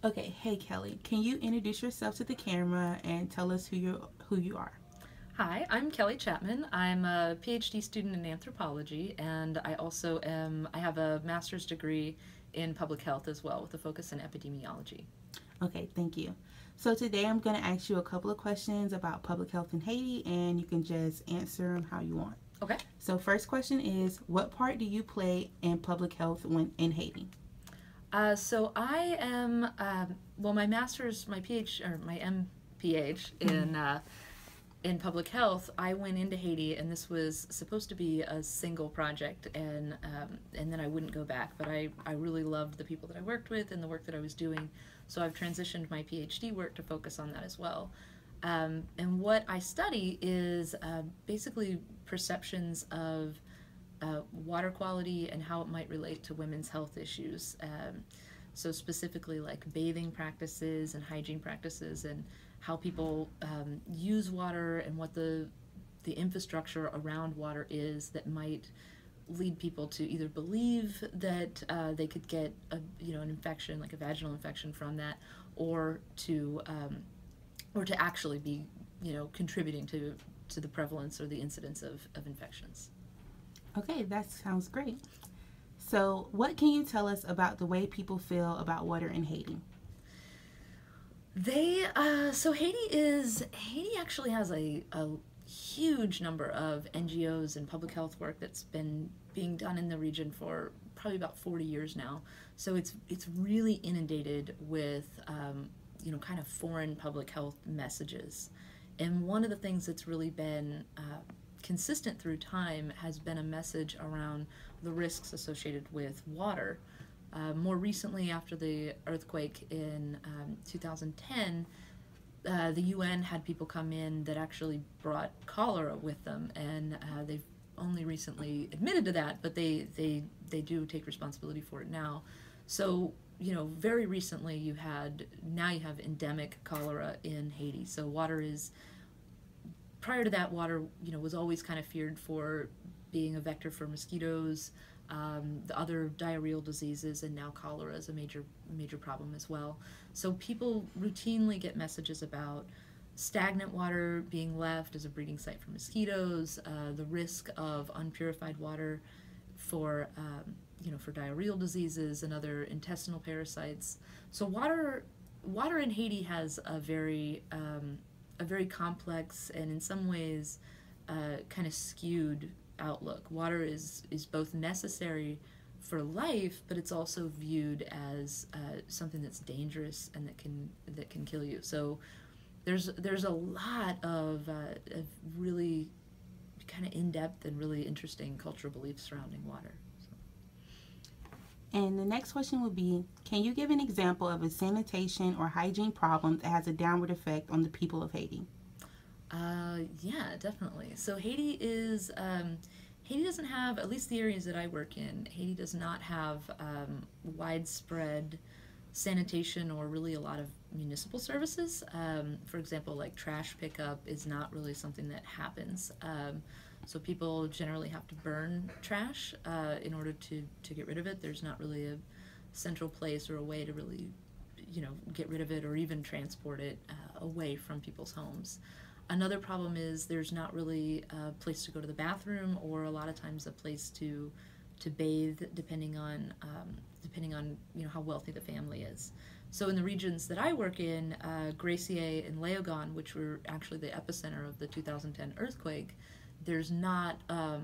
Okay, hey Kelly, can you introduce yourself to the camera and tell us who you are? Hi, I'm Kelly Chapman. I'm a PhD student in anthropology, and I have a master's degree in public health as well, with a focus in epidemiology. Okay, thank you. So today I'm going to ask you a couple of questions about public health in Haiti, and you can just answer them how you want. Okay. So first question is, what part do you play in public health when in Haiti? So I am, well, my master's, my PhD, or my MPH in public health, I went into Haiti, and this was supposed to be a single project, and then I wouldn't go back. But I really loved the people that I worked with and the work that I was doing, so I've transitioned my PhD work to focus on that as well. And what I study is basically perceptions of water quality and how it might relate to women's health issues. So specifically like bathing practices and hygiene practices and how people use water and what the infrastructure around water is that might lead people to either believe that they could get an infection like a vaginal infection from that, or to actually be contributing to the prevalence or the incidence of infections. Okay, that sounds great. So, what can you tell us about the way people feel about water in Haiti? Haiti actually has a huge number of NGOs and public health work that's been being done in the region for probably about 40 years now. So it's really inundated with kind of foreign public health messages. And one of the things that's really been consistent through time has been a message around the risks associated with water. More recently, after the earthquake in 2010, the UN had people come in that actually brought cholera with them, and they've only recently admitted to that, but they do take responsibility for it now. So very recently you have endemic cholera in Haiti. So water is prior to that, water was always kind of feared for being a vector for mosquitoes, the other diarrheal diseases, and now cholera is a major problem as well. So people routinely get messages about stagnant water being left as a breeding site for mosquitoes, the risk of unpurified water for diarrheal diseases and other intestinal parasites. So water in Haiti has a very complex and in some ways kind of skewed outlook. Water is both necessary for life, but it's also viewed as something that's dangerous and that can kill you. So there's a lot of really kind of in depth and really interesting cultural beliefs surrounding water. And the next question would be, can you give an example of a sanitation or hygiene problem that has a downward effect on the people of Haiti? Yeah, definitely. So Haiti doesn't have, at least the areas that I work in, Haiti does not have widespread sanitation or really a lot of municipal services. For example, like trash pickup is not really something that happens. So people generally have to burn trash in order to get rid of it. There's not really a central place or a way to really, get rid of it or even transport it away from people's homes. Another problem is there's not really a place to go to the bathroom, or a lot of times a place to bathe, depending on how wealthy the family is. So in the regions that I work in, Gracier and Leogon, which were actually the epicenter of the 2010 earthquake, there's not a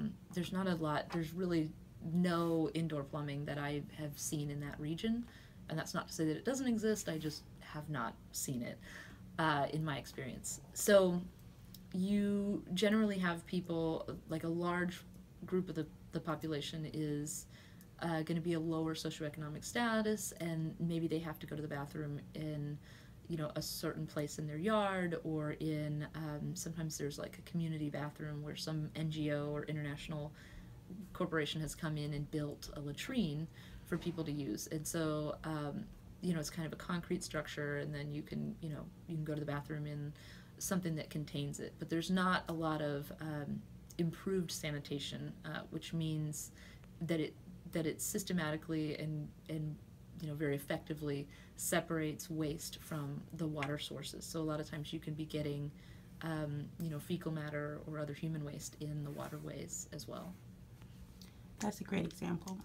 lot. There's really no indoor plumbing that I have seen in that region, and that's not to say that it doesn't exist. I just have not seen it in my experience. So you generally have people, like a large group of the population is going to be a lower socioeconomic status, and maybe they have to go to the bathroom in a certain place in their yard, or in sometimes there's like a community bathroom where some NGO or international corporation has come in and built a latrine for people to use. And so it's kind of a concrete structure, and then you can go to the bathroom in something that contains it. But there's not a lot of improved sanitation, which means that it's systematically and very effectively separates waste from the water sources. So a lot of times you can be getting fecal matter or other human waste in the waterways as well. That's a great example.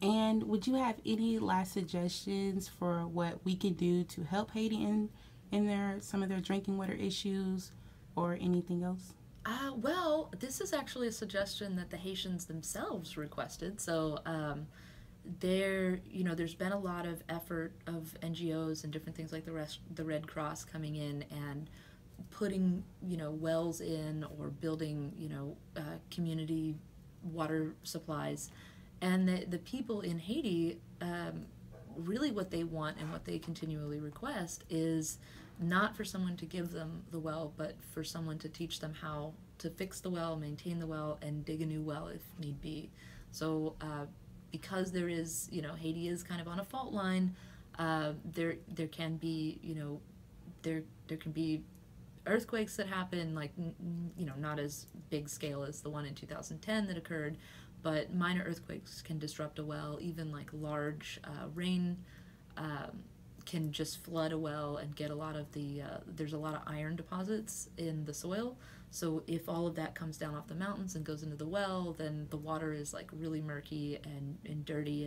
And would you have any last suggestions for what we can do to help Haiti in some of their drinking water issues or anything else? Well, this is actually a suggestion that the Haitians themselves requested. So there's been a lot of effort of NGOs and different things like the Red Cross coming in and putting wells in or building community water supplies, and the people in Haiti, really what they want and what they continually request is not for someone to give them the well, but for someone to teach them how to fix the well, maintain the well, and dig a new well if need be. So because there is, Haiti is kind of on a fault line, there can be, there can be earthquakes that happen, like, not as big scale as the one in 2010 that occurred, but minor earthquakes can disrupt a well. Even like large rain can just flood a well and get a lot of there's a lot of iron deposits in the soil. So if all of that comes down off the mountains and goes into the well, then the water is like really murky and dirty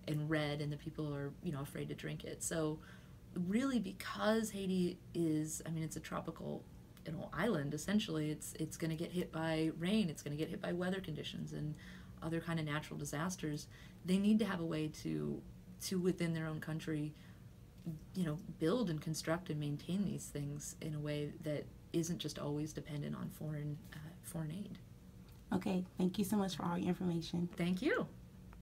and red, and the people are, afraid to drink it. So really, because Haiti is, it's a tropical, island, essentially, it's going to get hit by rain, it's going to get hit by weather conditions and other kind of natural disasters. They need to have a way to within their own country, build and construct and maintain these things in a way that isn't just always dependent on foreign aid. Okay, thank you so much for all your information. Thank you.